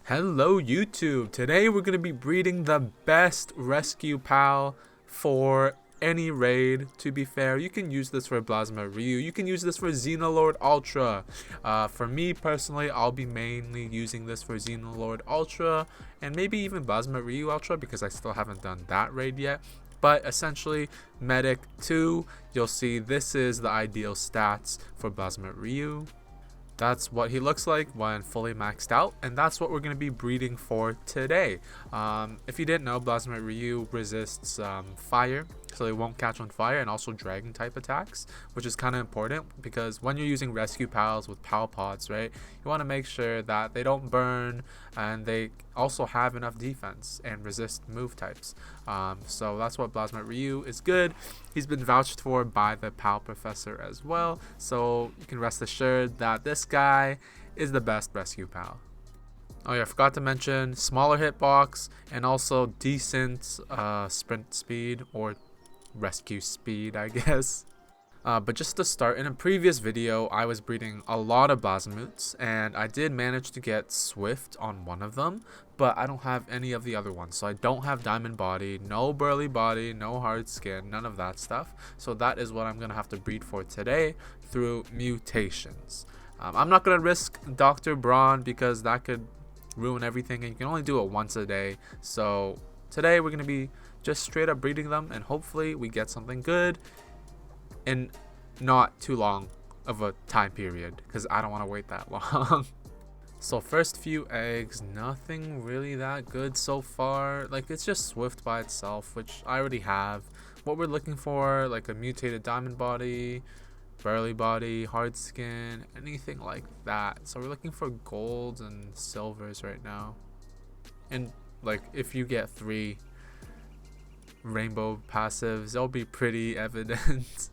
Hello YouTube! Today we're going to be breeding the best rescue pal for any raid. To be fair, you can use this for Blazamut Ryu, you can use this for Xenolord Ultra. For me personally, I'll be mainly using this for Xenolord Ultra and maybe even Blazamut Ryu Ultra because I still haven't done that raid yet. But essentially, Medic 2, you'll see this is the ideal stats for Blazamut Ryu. That's what he looks like when fully maxed out, and that's what we're going to be breeding for today. If you didn't know, Blazamut Ryu resists fire, so they won't catch on fire, and also dragon type attacks, which is kind of important because when you're using rescue pals with pal pods, right, you want to make sure that they don't burn and they also have enough defense and resist move types. So that's what Blazamut Ryu is good. He's been vouched for by the pal professor as well, so you can rest assured that this guy is the best rescue pal. Oh yeah, I forgot to mention smaller hitbox and also decent sprint speed or rescue speed, I guess. But just to start, in a previous video I was breeding a lot of Blazamuts and I did manage to get Swift on one of them, but I don't have any of the other ones. So I don't have Diamond Body, no Burly Body, no Hard Skin, none of that stuff. So that is what I'm going to have to breed for today through mutations. I'm not going to risk Dr. Brawn because that could ruin everything and you can only do it once a day. So today we're going to be just straight up breeding them and hopefully we get something good in not too long of a time period because I don't want to wait that long. So first few eggs, nothing really that good so far. Like, it's just Swift by itself, which I already have. What we're looking for, like a mutated Diamond Body, Burly Body, Hard Skin, anything like that. So we're looking for golds and silvers right now. And like, if you get 3 rainbow passives, they'll be pretty evident.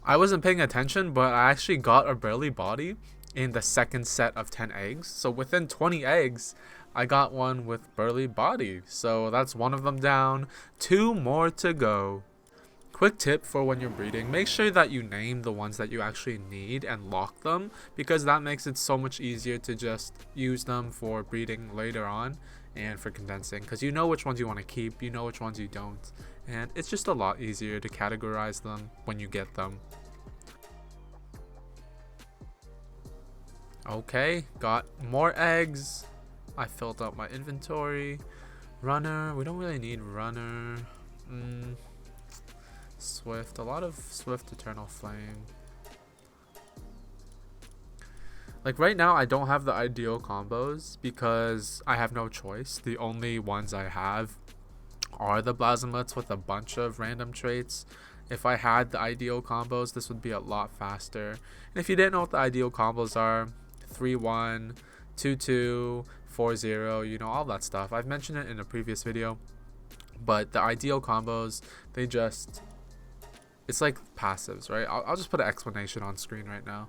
I wasn't paying attention, but I actually got a Burly Body in the second set of 10 eggs. So within 20 eggs, I got one with Burly Body. So that's one of them down, 2 more to go. Quick tip for when you're breeding, make sure that you name the ones that you actually need and lock them, because that makes it so much easier to just use them for breeding later on and for condensing, because you know which ones you want to keep, you know which ones you don't, and it's just a lot easier to categorize them when you get them. Okay, got more eggs. I filled up my inventory. Runner, we don't really need runner. Swift, a lot of Swift Eternal Flame. Like right now I don't have the ideal combos because I have no choice. The only ones I have are the Blazamuts with a bunch of random traits. If I had the ideal combos, this would be a lot faster. And if you didn't know what the ideal combos are, 3-1, 2-2, 4-0, you know, all that stuff. I've mentioned it in a previous video. But the ideal combos, they just, it's like passives, right? I'll just put an explanation on screen right now.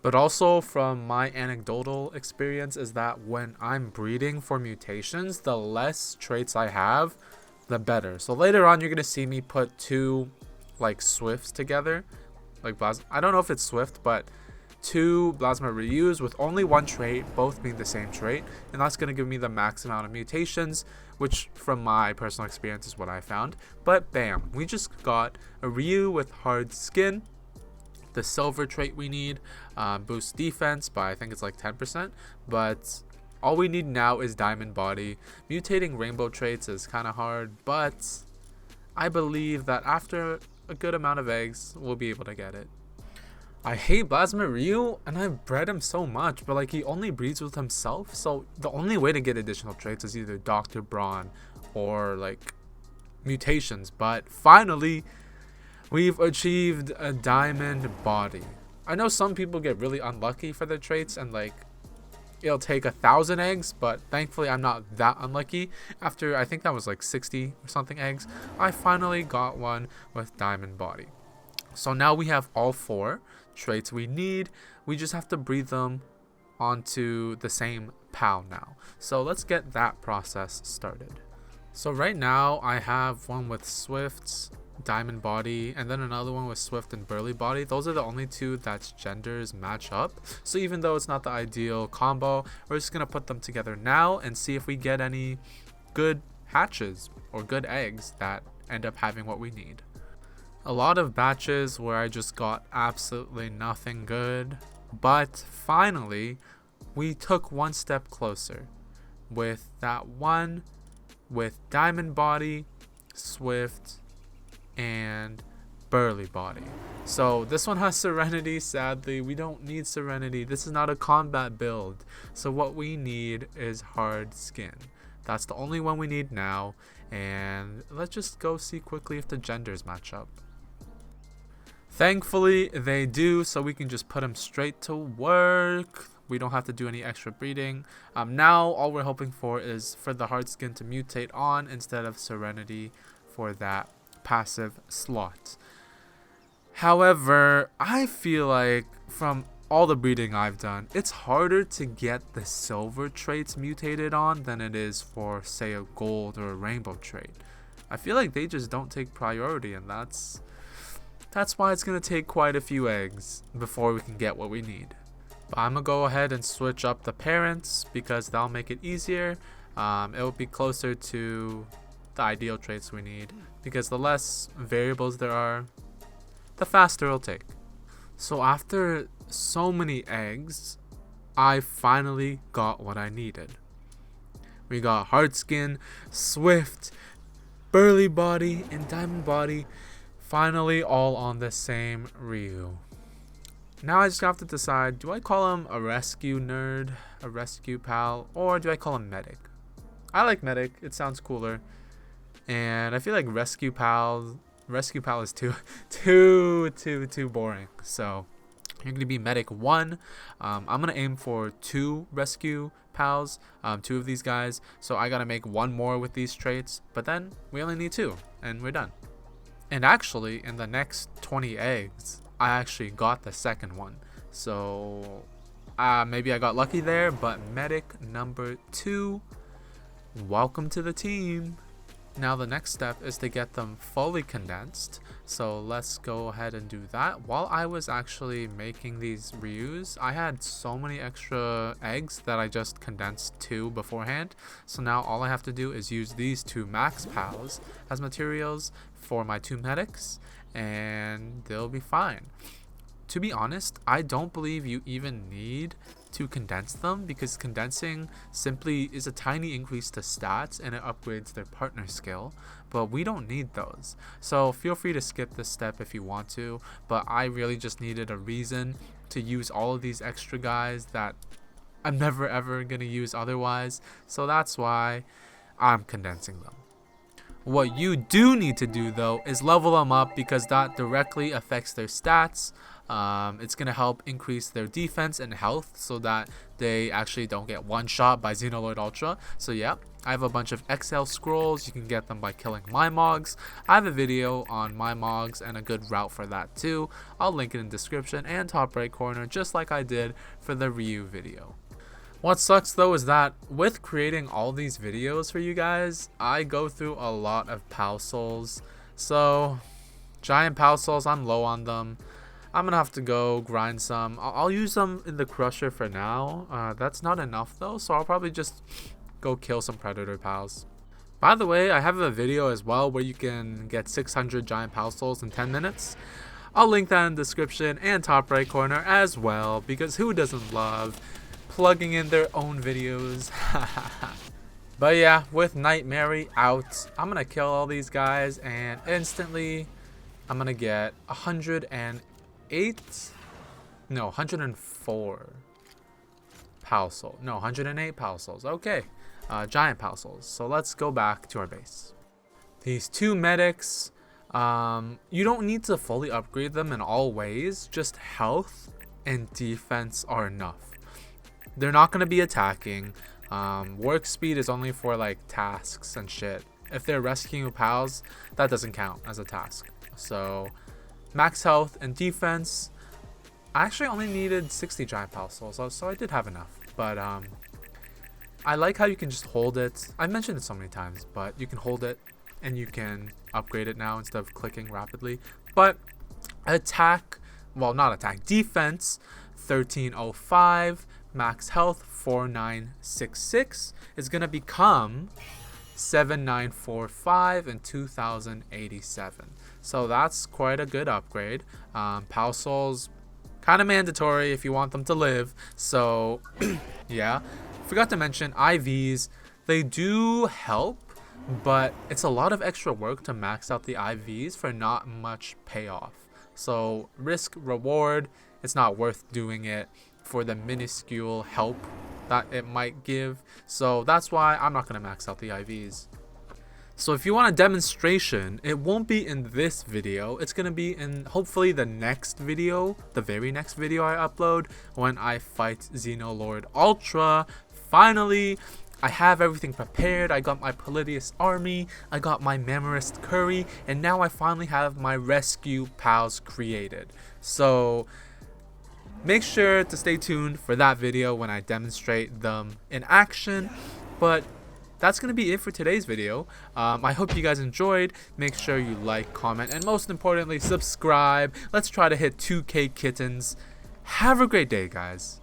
But also from my anecdotal experience is that when I'm breeding for mutations, the less traits I have, the better. So later on, you're going to see me put 2 like Swifts together. Like I don't know if it's Swift, but 2 Blazamut Ryus with only 1 trait, both being the same trait. And that's going to give me the max amount of mutations, which from my personal experience is what I found. But bam, we just got a Ryu with Hard Skin. The silver trait we need, boosts defense by I think it's like 10%, but all we need now is Diamond Body. Mutating rainbow traits is kind of hard, but I believe that after a good amount of eggs, we'll be able to get it. I hate Blazamut Ryu, and I've bred him so much, but like he only breeds with himself, so the only way to get additional traits is either Dr. Brawn or like mutations, but finally, we've achieved a Diamond Body. I know some people get really unlucky for their traits and like it'll take 1,000 eggs, but thankfully I'm not that unlucky. After I think that was like 60 or something eggs, I finally got one with Diamond Body. So now we have all 4 traits we need. We just have to breed them onto the same pal now. So let's get that process started. So right now I have one with Swifts Diamond Body, and then another one with Swift and Burly Body. Those are the only two that genders match up. So even though it's not the ideal combo, we're just going to put them together now and see if we get any good hatches or good eggs that end up having what we need. A lot of batches where I just got absolutely nothing good, but finally we took one step closer with that one with Diamond Body, Swift, and Burly Body. So this one has Serenity. Sadly, we don't need Serenity. This is not a combat build. So what we need is hard skin. That's the only one we need now. And let's just go see quickly if the genders match up. Thankfully, they do, so we can just put them straight to work. We don't have to do any extra breeding. Now, all we're hoping for is for the hard skin to mutate on instead of Serenity for that passive slot. However, I feel like from all the breeding I've done, it's harder to get the silver traits mutated on than it is for, say, a gold or a rainbow trait. I feel like they just don't take priority, and that's why it's going to take quite a few eggs before we can get what we need. But I'm going to go ahead and switch up the parents because that'll make it easier. It will be closer to the ideal traits we need, because the less variables there are, the faster it'll take. So after so many eggs, I finally got what I needed. We got hard skin, Swift, Burly Body, and Diamond Body, finally all on the same Ryu. Now I just have to decide, do I call him a rescue nerd, a rescue pal, or do I call him medic? I like medic, it sounds cooler. And I feel like rescue pal is too boring. So you're gonna be medic 1. I'm gonna aim for 2 rescue pals, 2 of these guys. So I gotta make 1 more with these traits, but then we only need 2 and we're done. And actually in the next 20 eggs, I actually got the second one. So maybe I got lucky there, but medic number 2, welcome to the team. Now the next step is to get them fully condensed, so let's go ahead and do that. While I was actually making these Ryus, I had so many extra eggs that I just condensed 2 beforehand. So now all I have to do is use these 2 max pals as materials for my 2 medics, and they'll be fine. To be honest, I don't believe you even need to condense them, because condensing simply is a tiny increase to stats and it upgrades their partner skill, but we don't need those. So feel free to skip this step if you want to, but I really just needed a reason to use all of these extra guys that I'm never ever gonna use otherwise, so that's why I'm condensing them. What you do need to do though is level them up, because that directly affects their stats. It's going to help increase their defense and health so that they actually don't get one shot by Xenolord Ultra. So yeah, I have a bunch of XL scrolls. You can get them by killing my mogs. I have a video on my mogs and a good route for that too. I'll link it in the description and top right corner, just like I did for the Ryu video. What sucks though is that with creating all these videos for you guys, I go through a lot of PAL souls. So giant PAL souls, I'm low on them. I'm gonna have to go grind some. I'll use them in the crusher for now. That's not enough though, so I'll probably just go kill some predator pals. By the way, I have a video as well where you can get 600 giant PAL souls in 10 minutes. I'll link that in the description and top right corner as well, because who doesn't love plugging in their own videos? But yeah, with Nightmare out, I'm gonna kill all these guys and instantly I'm gonna get 104 PAL souls. No, 108 PAL souls. Okay, giant PAL souls. So let's go back to our base. These 2 medics, you don't need to fully upgrade them in all ways. Just health and defense are enough. They're not going to be attacking. Work speed is only for like tasks and shit. If they're rescuing pals, that doesn't count as a task. So max health and defense. I actually only needed 60 giant PAL souls, so I did have enough. But I like how you can just hold it. I've mentioned it so many times, but you can hold it and you can upgrade it now instead of clicking rapidly. But attack, well, not attack, defense 1305, max health 4966 is gonna become 7945 and 2087. So that's quite a good upgrade. Pal Souls kind of mandatory if you want them to live. So yeah, forgot to mention IVs. They do help, but it's a lot of extra work to max out the IVs for not much payoff. So risk reward, it's not worth doing it for the minuscule help that it might give. So that's why I'm not going to max out the IVs. So if you want a demonstration, it won't be in this video. It's going to be in hopefully the next video, the very next video I upload when I fight Xenolord Ultra. Finally, I have everything prepared. I got my Polybius army, I got my Mamorist curry, and now I finally have my rescue pals created. So make sure to stay tuned for that video when I demonstrate them in action. But that's going to be it for today's video. I hope you guys enjoyed. Make sure you like, comment, and most importantly, subscribe. Let's try to hit 2K kittens. Have a great day, guys.